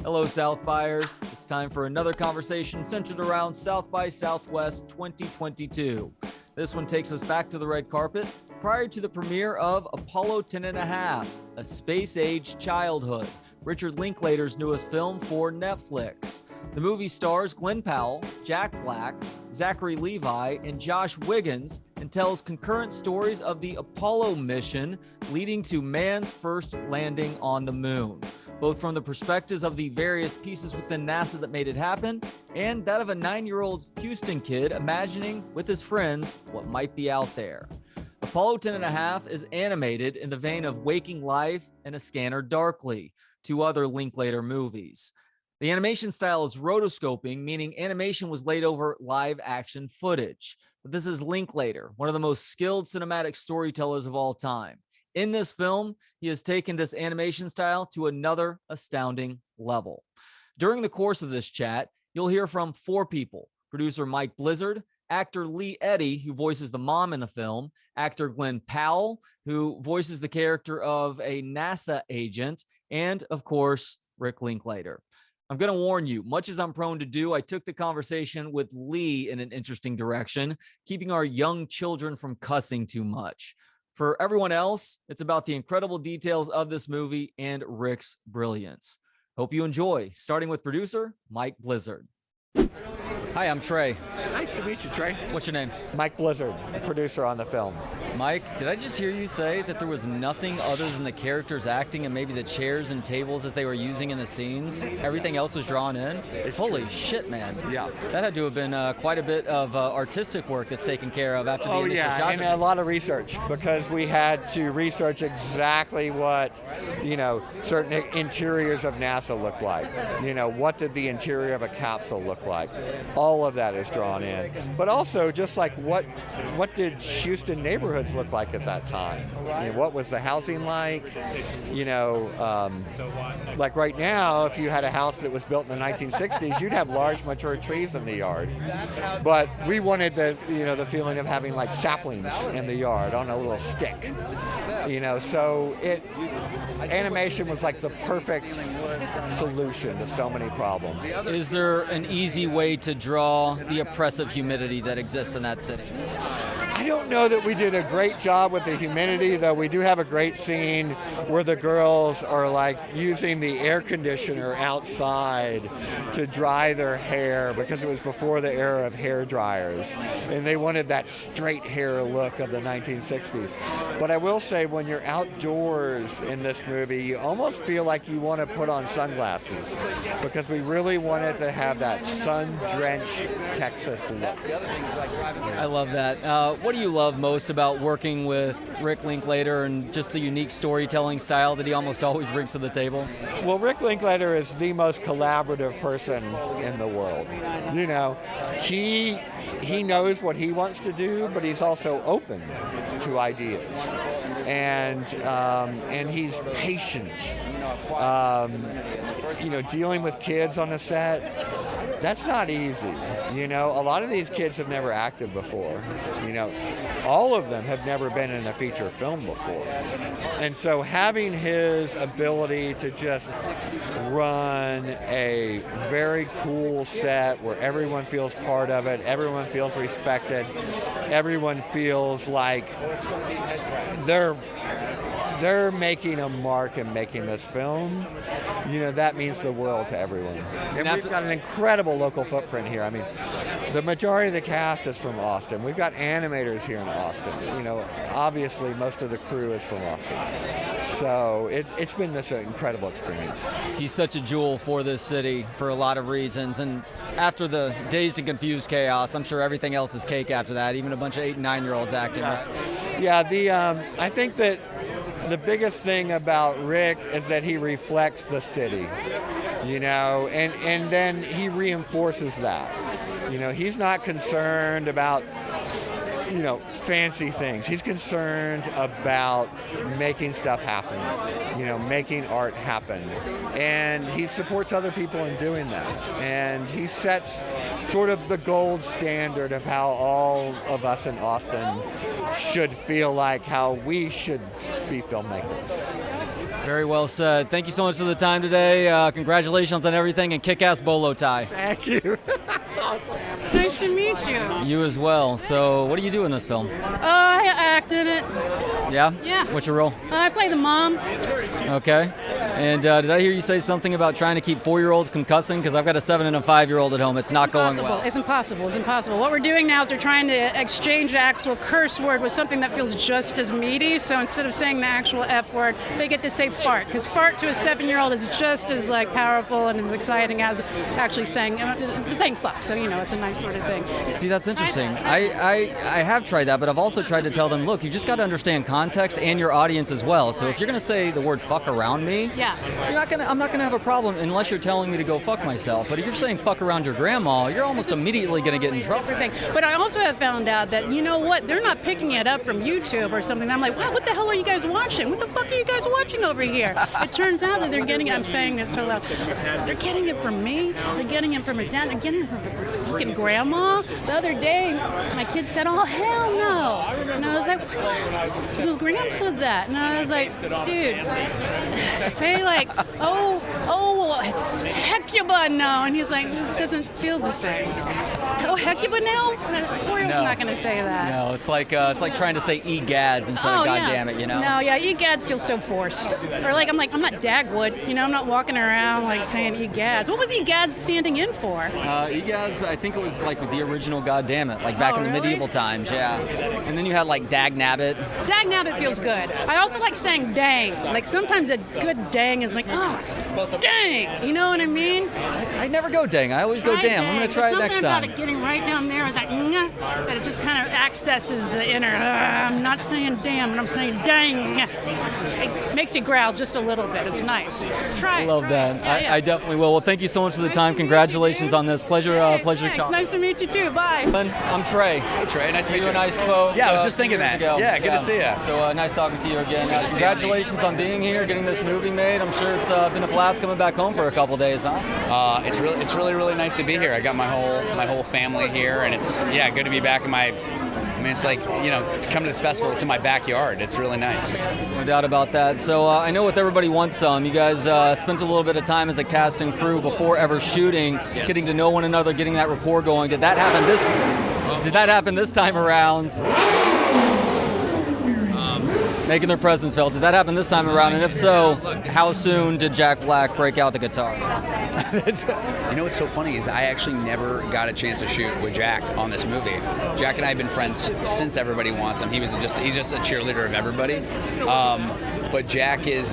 Hello, South Buyers. It's time for another conversation centered around South by Southwest 2022. This one takes us back to the red carpet prior to the premiere of Apollo 10.5, A Space-Age Childhood, Richard Linklater's newest film for Netflix. The movie stars Glen Powell, Jack Black, Zachary Levi, and Josh Wiggins, and tells concurrent stories of the Apollo mission leading to man's first landing on the moon, both from the perspectives of the various pieces within NASA that made it happen, and that of a 9-year-old Houston kid imagining with his friends what might be out there. Apollo 10.5 is animated in the vein of Waking Life and A Scanner Darkly, two other Linklater movies. The animation style is rotoscoping, meaning animation was laid over live action footage. But this is Linklater, one of the most skilled cinematic storytellers of all time. In this film, he has taken this animation style to another astounding level. During the course of this chat, you'll hear from 4 people: producer Mike Blizzard, actor Eddy, who voices the mom in the film, actor Glen Powell, who voices the character of a NASA agent, and of course, Rick Linklater. I'm going to warn you, much as I'm prone to do, I took the conversation with Lee in an interesting direction, keeping our young children from cussing too much. For everyone else, it's about the incredible details of this movie and Rick's brilliance. Hope you enjoy, starting with producer Mike Blizzard. Hi, I'm Trey. Nice to meet you, Trey. What's your name? Mike Blizzard, producer on the film. Mike, did I just hear you say that there was nothing other than the characters acting and maybe the chairs and tables that they were using in the scenes? Everything else was drawn in? Holy shit, man. Yeah. That had to have been quite a bit of artistic work that's taken care of after the initial shots. Oh, yeah, and a lot of research, because we had to research exactly what, certain interiors of NASA looked like. What did the interior of a capsule look like? All of that is drawn in. But also, just like what did Houston neighborhoods look like at that time? What was the housing like? Like right now, if you had a house that was built in the 1960s, you'd have large mature trees in the yard. But we wanted the feeling of having like saplings in the yard on a little stick. So animation was like the perfect solution to so many problems. Is there an easy way to draw the oppressive humidity that exists in that city? I don't know that we did a great job with the humidity, though we do have a great scene where the girls are like using the air conditioner outside to dry their hair, because it was before the era of hair dryers, and they wanted that straight hair look of the 1960s. But I will say, when you're outdoors in this movie, you almost feel like you want to put on sunglasses, because we really wanted to have that sun-drenched Texas look. I love that. What do you love most about working with Rick Linklater and just the unique storytelling style that he almost always brings to the table? Well, Rick Linklater is the most collaborative person in the world. He knows what he wants to do, but he's also open to ideas, and he's patient. Dealing with kids on a set, that's not easy. A lot of these kids have never acted before. All of them have never been in a feature film before. And so having his ability to just run a very cool set where everyone feels part of it, everyone feels respected, everyone feels like they're making a mark in making this film, that means the world to everyone. And we've got an incredible local footprint here. I mean, the majority of the cast is from Austin. We've got animators here in Austin. Obviously most of the crew is from Austin. So it's been this incredible experience. He's such a jewel for this city for a lot of reasons. And after the dazed and confused chaos, I'm sure everything else is cake after that, even a bunch of 8- and 9-year-olds acting. Yeah, I think that the biggest thing about Rick is that he reflects the city, and then he reinforces that. He's not concerned about, fancy things. He's concerned about making stuff happen, making art happen. And he supports other people in doing that. And he sets sort of the gold standard of how all of us in Austin should feel like how we should be filmmakers. Very well said. Thank you so much for the time today. Congratulations on everything and kick-ass bolo tie. Thank you. Nice to meet you. You as well. So what do you do in this film? I acted it. Yeah? Yeah. What's your role? I play the mom. Okay. And did I hear you say something about trying to keep 4-year-olds concussing? Because I've got a 7 and a 5-year-old at home. It's not going well. It's impossible. It's impossible. What we're doing now is they're trying to exchange the actual curse word with something that feels just as meaty. So instead of saying the actual F word, they get to say fart. Because fart to a 7-year-old is just as powerful and as exciting as actually saying fuck. So it's a nice sort of thing. See, that's interesting. I have tried that, but I've also tried to tell them, look, you just got to understand context and your audience as well. So if you're going to say the word fuck around me, I'm not gonna have a problem unless you're telling me to go fuck myself. But if you're saying fuck around your grandma, you're almost immediately going to get in trouble. But I also have found out that, you know what, they're not picking it up from YouTube or something. I'm like, wow, what the hell are you guys watching? What the fuck are you guys watching over here? It turns out that they're getting it, I'm saying it so loud, they're getting it from me, they're getting it from his dad, they're getting it from his fucking grandma. The other day, my kid said, oh, hell no. And I was like, what? He goes, Graham said that. And I was like, dude, say hecuba now. And he's like, this doesn't feel the same. Oh, hecuba now? 4-year-old's not going to say that. No, it's like trying to say egads instead of goddamn it, No, yeah, egads feels so forced. Or I'm not Dagwood, I'm not walking around saying egads. What was egads standing in for? Egads, I think it was with the original goddamn it, back in the medieval times, yeah. And then you had dag nabbit. Dag nabbit feels good. I also like saying dang. Sometimes a good dang is oh, dang. You know what I mean? I never go dang. I always go damn. I'm going to try it next time. Something about it getting right down there, that it just kind of accesses the inner, I'm not saying damn, but I'm saying dang. It makes you growl just a little bit. It's nice. Try it. I love that. Yeah. I definitely will. Well, thank you so much for the time. Congratulations on this. Pleasure Thanks. talking. Nice to meet you too. Bye. I'm Trey. Hey Trey, nice to meet you. You and I spoke. Yeah, I was just thinking that. Ago. Yeah, good to see you. So nice talking to you again. Congratulations on being here, getting this movie made. I'm sure it's been a blast coming back home for a couple days, huh? It's really nice to be here. I got my whole family here, and it's good to be back in my. It's to come to this festival. It's in my backyard. It's really nice. No doubt about that. So I know with Everybody Wants Some, you guys spent a little bit of time as a cast and crew before ever shooting, getting to know one another, getting that rapport going. Did that happen this time around? Making their presence felt. Did that happen this time around? And if so, how soon did Jack Black break out the guitar? What's so funny is I actually never got a chance to shoot with Jack on this movie. Jack and I have been friends since Everybody Wants Him. He's just a cheerleader of everybody. But Jack is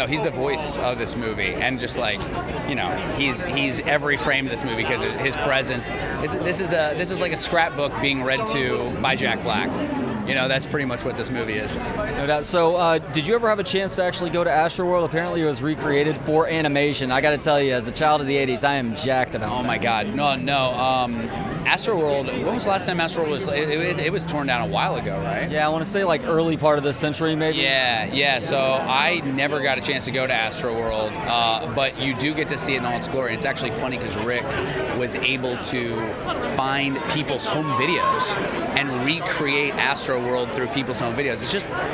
he's the voice of this movie, and just he's every frame of this movie because his presence. This is like a scrapbook being read to by Jack Black. That's pretty much what this movie is. No doubt. So, did you ever have a chance to actually go to Astroworld? Apparently, it was recreated for animation. I got to tell you, as a child of the '80s, I am jacked about. Oh my God, no. Astroworld. When was the last time Astroworld was? It was torn down a while ago, right? Yeah, I want to say early part of this century, maybe. Yeah. So I never got a chance to go to Astroworld, but you do get to see it in all its glory. It's actually funny because Rick was able to find people's home videos and recreate Astroworld through people's home videos.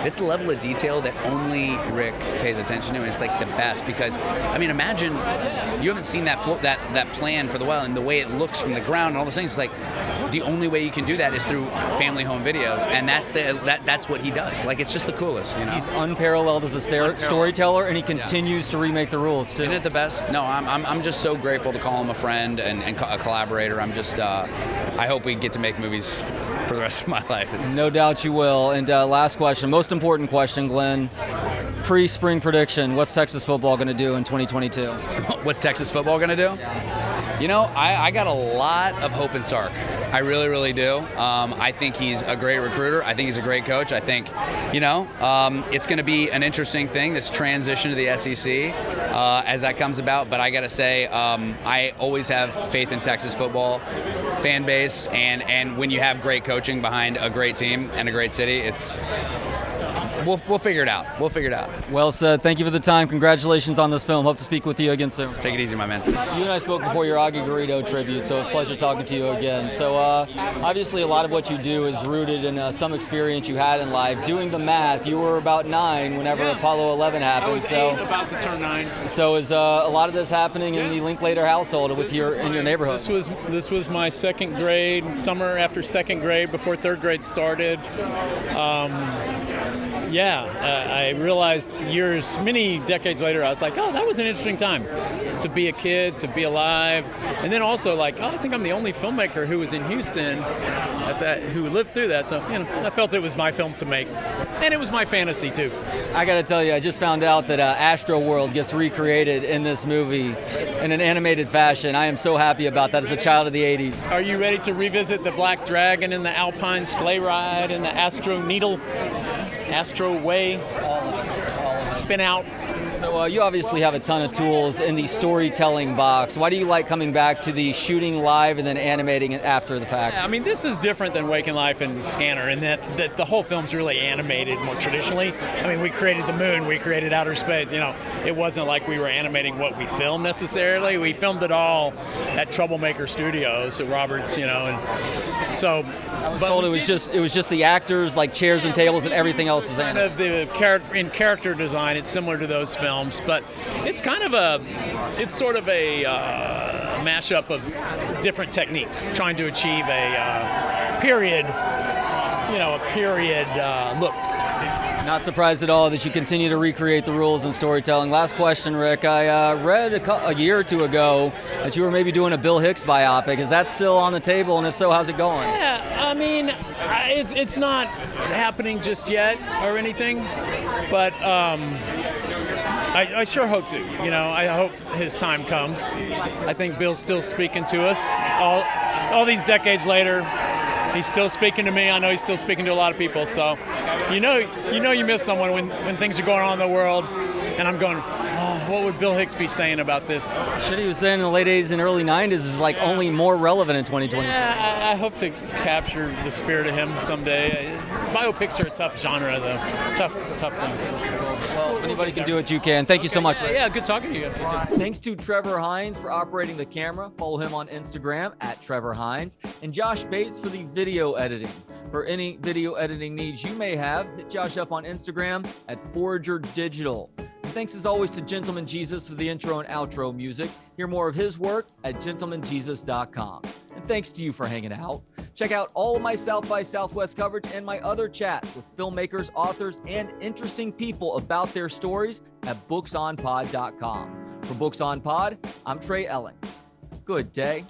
It's the level of detail that only Rick pays attention to, and it's the best because, imagine you haven't seen that plan for the while, and the way it looks from the ground and all those things. It's the only way you can do that is through family home videos, and that's what he does. It's just the coolest, He's unparalleled as a storyteller, and he continues to remake the rules too. Isn't it the best? No, I'm just so grateful to call him a friend and a collaborator. I'm just I hope we get to make movies for the rest of my life. No doubt you will. And last question, most important question, Glenn. Pre-spring prediction, what's Texas football going to do in 2022? What's Texas football going to do? I got a lot of hope in Sark. I really, really do. I think he's a great recruiter. I think he's a great coach. I think, it's going to be an interesting thing, this transition to the SEC as that comes about. But I got to say, I always have faith in Texas football fan base. And when you have great coaching behind a great team and a great city, we'll figure it out. We'll figure it out. Well said. Thank you for the time. Congratulations on this film. Hope to speak with you again soon. Take it easy, my man. You and I spoke before your Augie Garrido tribute, so it's a pleasure talking to you again. So obviously a lot of what you do is rooted in some experience you had in life. Doing the math, you were about 9 whenever Apollo 11 happened. I was 8, about to turn 9. So is a lot of this happening in the Linklater household in your neighborhood? This was my second grade, summer after second grade, before third grade started. I realized many decades later, I was like, oh, that was an interesting time to be a kid, to be alive. And then also I think I'm the only filmmaker who was in Houston who lived through that. So, I felt it was my film to make. And it was my fantasy too. I got to tell you, I just found out that Astro World gets recreated in this movie in an animated fashion. I am so happy about that as a child of the 80s. Are you ready to revisit the Black Dragon and the Alpine sleigh ride and the Astro Needle? Astro Way, spin out. So you obviously have a ton of tools in the storytelling box. Why do you like coming back to the shooting live and then animating it after the fact? I mean, this is different than Waking Life and Scanner in that the whole film's really animated more traditionally. I mean, we created the moon, we created outer space. It wasn't like we were animating what we filmed necessarily. We filmed it all at Troublemaker Studios at Roberts, and so. I was told it was just the actors, like chairs and tables, and everything else is animated. In character design, it's similar to those films, but it's sort of a mashup of different techniques, trying to achieve a period look. Not surprised at all that you continue to recreate the rules in storytelling. Last question, Rick. I read a year or two ago that you were maybe doing a Bill Hicks biopic. Is that still on the table, and if so, how's it going? Yeah, I mean, it's not happening just yet or anything, but I sure hope to. I hope his time comes. I think Bill's still speaking to us all these decades later. He's still speaking to me. I know he's still speaking to a lot of people. So, you miss someone when things are going on in the world, and I'm going, oh, what would Bill Hicks be saying about this? Shit he was saying in the late 80s and early 90s is only more relevant in 2022. Yeah, I hope to capture the spirit of him someday. Biopics are a tough genre, though. Tough thing. Well, if anybody can do it, you can. Thank you so much. Yeah, good talking to you. Thanks to Trevor Hines for operating the camera. Follow him on Instagram at Trevor Hines. And Josh Bates for the video editing. For any video editing needs you may have, hit Josh up on Instagram at Forager Digital. And thanks as always to Gentleman Jesus for the intro and outro music. Hear more of his work at gentlemanjesus.com. And thanks to you for hanging out. Check out all of my South by Southwest coverage and my other chats with filmmakers, authors, and interesting people about their stories at booksonpod.com. For Books on Pod, I'm Trey Elling. Good day.